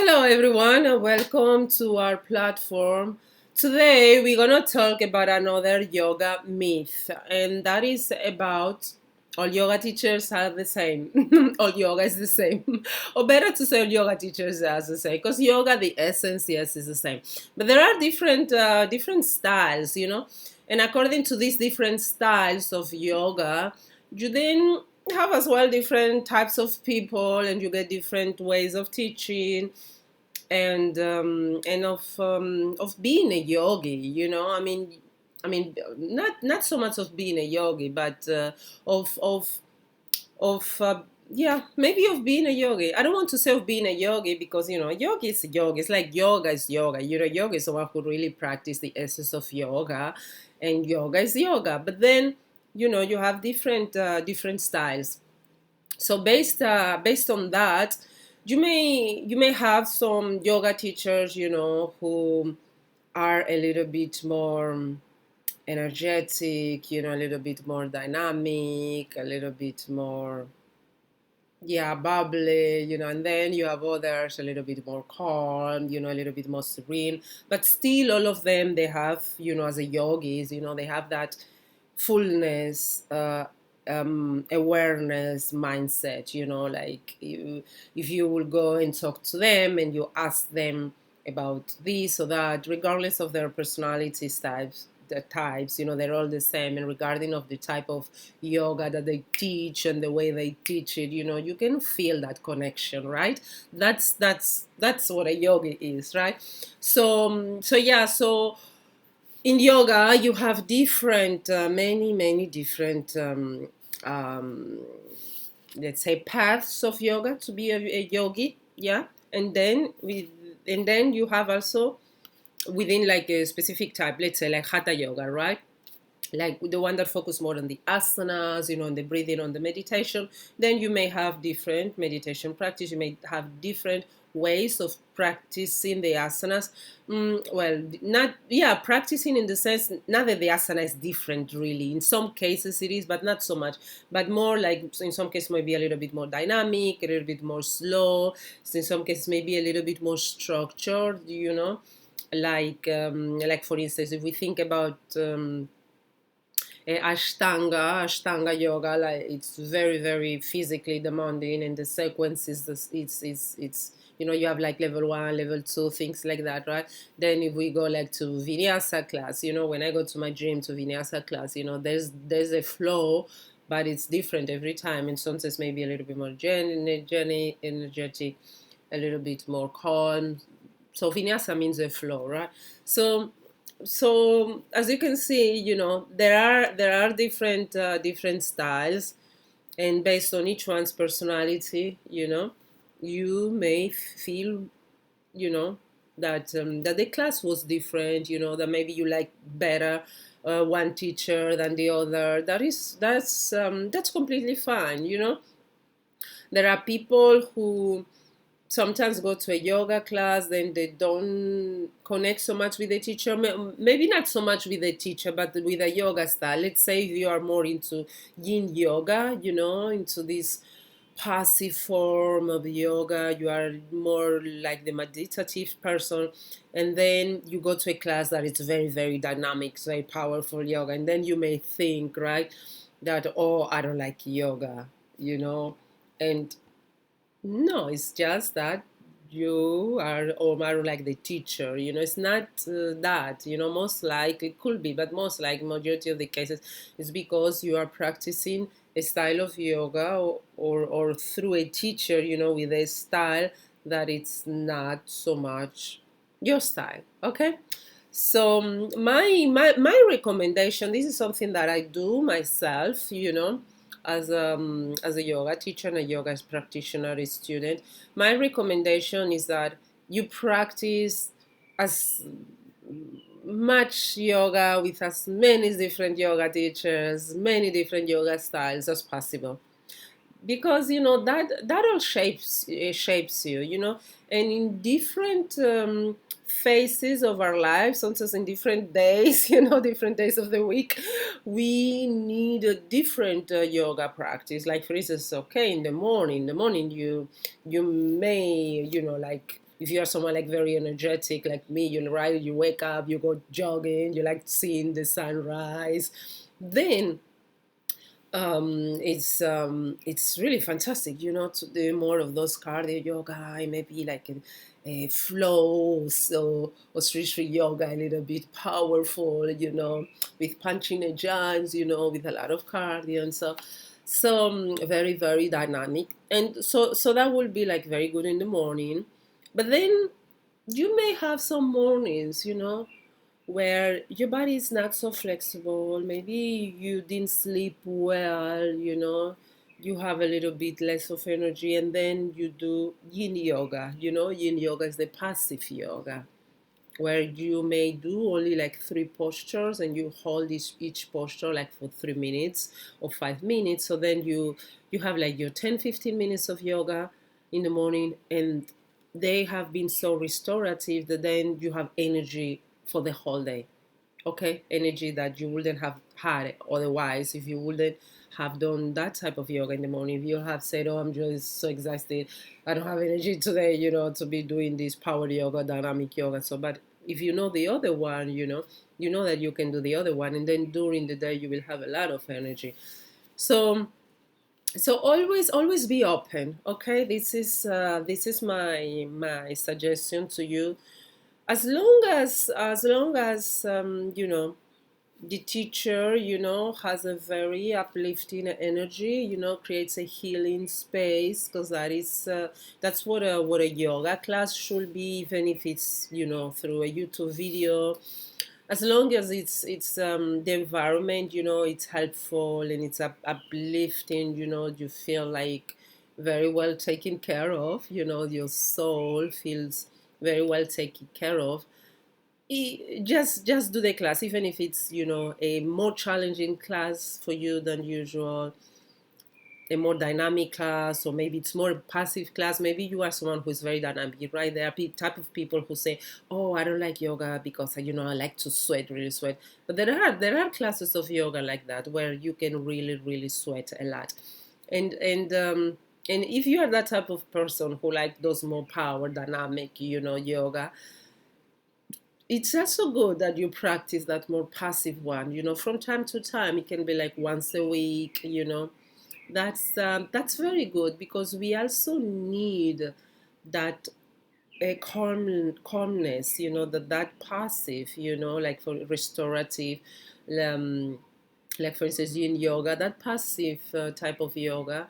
Hello, everyone, and welcome to our platform. Today, we're going to talk about another yoga myth, and that is about all yoga teachers are the same. All yoga is the same. Or better to say all yoga teachers are the same, because yoga, the essence, yes, is the same. But there are different styles, and according to these different styles of yoga, you then have as well different types of people, and you get different ways of teaching and of being a yogi. I mean, not so much of being a yogi, but of yeah, maybe of being a yogi. I don't want to say of being a yogi because yogi is yoga. It's like yoga is yoga. Yoga is someone who really practice the essence of yoga, and yoga is yoga. But then you have different styles. So based on that, you may have some yoga teachers, who are a little bit more energetic, a little bit more dynamic, a little bit more, yeah, bubbly, and then you have others a little bit more calm, a little bit more serene. But still, all of them, they have, as a yogis, they have that fullness, awareness mindset. Like if you will go and talk to them and you ask them about this or that, regardless of their personality types, they're all the same. And regarding of the type of yoga that they teach and the way they teach it, you can feel that connection, right? That's what a yogi is, right? So in yoga you have different many different um, let's say paths of yoga to be a yogi, yeah. And then you have also within like a specific type, let's say like hatha yoga, right? Like the one that focus more on the asanas, on the breathing, on the meditation. Then you may have different meditation practice. You may have different ways of practicing the asanas. Well, not, yeah, practicing in the sense, not that the asana is different really. In some cases it is, but not so much. But more like in some cases maybe a little bit more dynamic, a little bit more slow. So in some cases maybe a little bit more structured. Like for instance, if we think about Ashtanga yoga, like it's very very physically demanding, and the sequence is this, it's you have like level 1, level 2, things like that, right? Then if we go like to vinyasa class, when I go to my gym to vinyasa class, there's a flow, but it's different every time, and sometimes maybe a little bit more energetic, a little bit more calm. So vinyasa means a flow, right? So so as you can see, there are different styles, and based on each one's personality, you may feel, you know that the class was different, that maybe you like better one teacher than the other. That's completely fine. There are people who sometimes go to a yoga class, then they don't connect so much with the teacher. Maybe not so much with the teacher, but with a yoga style. Let's say if you are more into yin yoga, into this passive form of yoga, you are more like the meditative person, and then you go to a class that is very very dynamic, very powerful yoga, and then you may think, right, that, oh, I don't like yoga, and no, it's just that you are or like the teacher. It's not that. Most likely it could be, but most like majority of the cases, it's because you are practicing a style of yoga, or through a teacher, with a style that it's not so much your style. Okay. So my recommendation, this is something that I do myself, as a yoga teacher and a yoga practitioner, a student. My recommendation is that you practice as much yoga with as many different yoga teachers, many different yoga styles as possible, because that all shapes you, and in different phases of our lives, sometimes in different days, different days of the week, we need a different yoga practice. Like for instance, okay, in the morning you may, like if you are someone like very energetic like me, you know, right, you wake up, you go jogging, you like seeing the sunrise, then it's really fantastic, you know, to do more of those cardio yoga, maybe like a flow, so or street yoga, a little bit powerful, you know, with punching the jams, you know, with a lot of cardio and so. So very very dynamic, and so that will be like very good in the morning. But then you may have some mornings, you know, where your body is not so flexible. Maybe you didn't sleep well, you know, you have a little bit less of energy, and then you do yin yoga. You know, yin yoga is the passive yoga where you may do only like three postures and you hold each posture like for 3 minutes or 5 minutes. So then you have like your 10-15 minutes of yoga in the morning, and they have been so restorative that then you have energy for the whole day. Okay, energy that you wouldn't have had otherwise if you wouldn't have done that type of yoga in the morning. If you have said, oh, I'm just so exhausted, I don't have energy today, you know, to be doing this power yoga, dynamic yoga. So but if you know the other one, you know that you can do the other one, and then during the day you will have a lot of energy. So always be open. Okay, this is my suggestion to you. As long as you know, the teacher, you know, has a very uplifting energy, you know, creates a healing space, because that's what a yoga class should be, even if it's, you know, through a YouTube video. As long as it's the environment, you know, it's helpful and it's uplifting, you know, you feel like very well taken care of, you know, your soul feels very well taken care of. Just do the class, even if it's, you know, a more challenging class for you than usual, a more dynamic class, or maybe it's more passive class. Maybe you are someone who's very dynamic, right? There are type of people who say, oh, I don't like yoga because, you know, I like to sweat, really sweat. But there are classes of yoga like that where you can really really sweat a lot. And if you are that type of person who like those more power dynamic, you know, yoga, it's also good that you practice that more passive one, you know, from time to time. It can be like once a week, you know. That's very good, because we also need that calmness, you know, that passive, you know, like for restorative, um, like for instance in yoga, that passive type of yoga,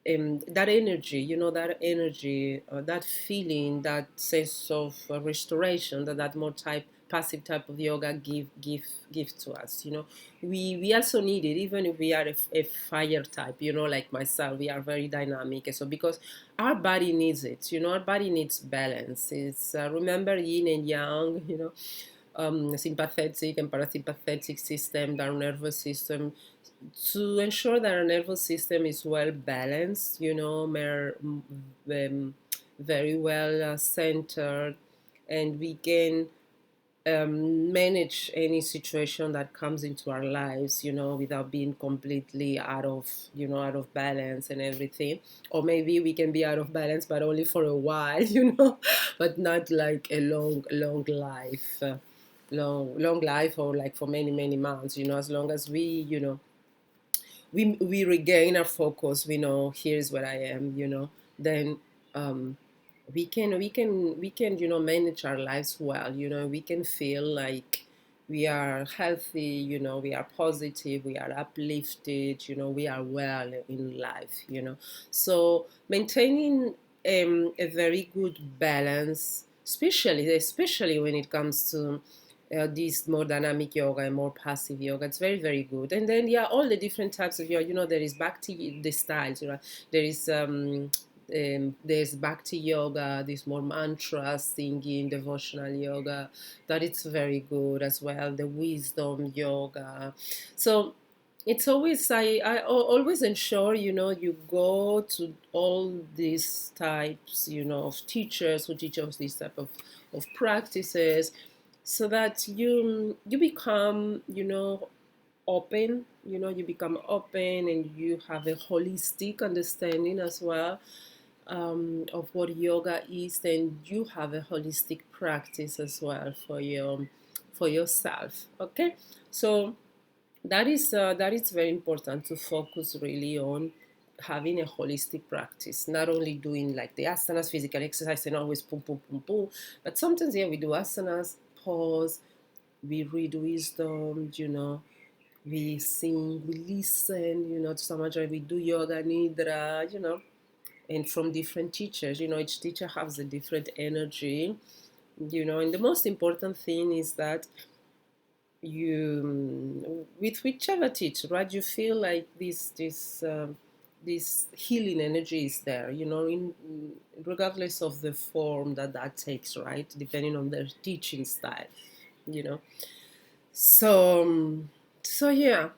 that energy, you know, that energy, that feeling, that sense of restoration that more passive type of yoga give to us. You know, we also need it, even if we are a fire type. You know, like myself, we are very dynamic, and so because our body needs it. You know, our body needs balance. It's remember yin and yang. You know, sympathetic and parasympathetic system, our nervous system, to ensure that our nervous system is well balanced, you know, very well centered, and we can manage any situation that comes into our lives, you know, without being completely out of, you know, out of balance and everything. Or maybe we can be out of balance, but only for a while, you know, but not like a long life. Long life, or like for many months, you know, as long as we, you know, we regain our focus, we know here's where I am, you know, then um we can, you know, manage our lives well, you know, we can feel like we are healthy, you know, we are positive, we are uplifted, you know, we are well in life, you know. So maintaining a very good balance, especially when it comes to this more dynamic yoga and more passive yoga, it's very very good. And then yeah, all the different types of yoga, you know, there is bhakti, the styles, right? There is there's bhakti yoga, this more mantra singing devotional yoga, that it's very good as well, the wisdom yoga. So it's always, always ensure, you know, you go to all these types, you know, of teachers who teach us this type of practices, so that you become, you know, open, you know, you become open, and you have a holistic understanding as well. of what yoga is, then you have a holistic practice as well for yourself. Okay, so that is very important to focus really on having a holistic practice, not only doing like the asanas, physical exercise, and always boom, boom, boom, boom, but sometimes, yeah, we do asanas, pause, we read wisdom, we sing, we listen, to Samaja, we do yoga nidra, and from different teachers. Each teacher has a different energy, and the most important thing is that with whichever teacher, right, you feel like this healing energy is there, regardless of the form that takes, right, depending on their teaching style, you know. So, so yeah.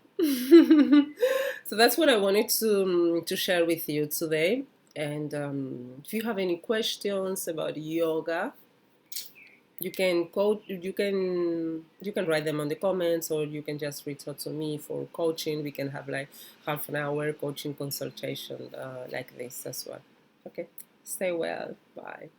So that's what I wanted to share with you today. And if you have any questions about yoga, you can write them on the comments, or you can just reach out to me for coaching. We can have like half an hour coaching consultation like this as well. Okay, stay well. Bye.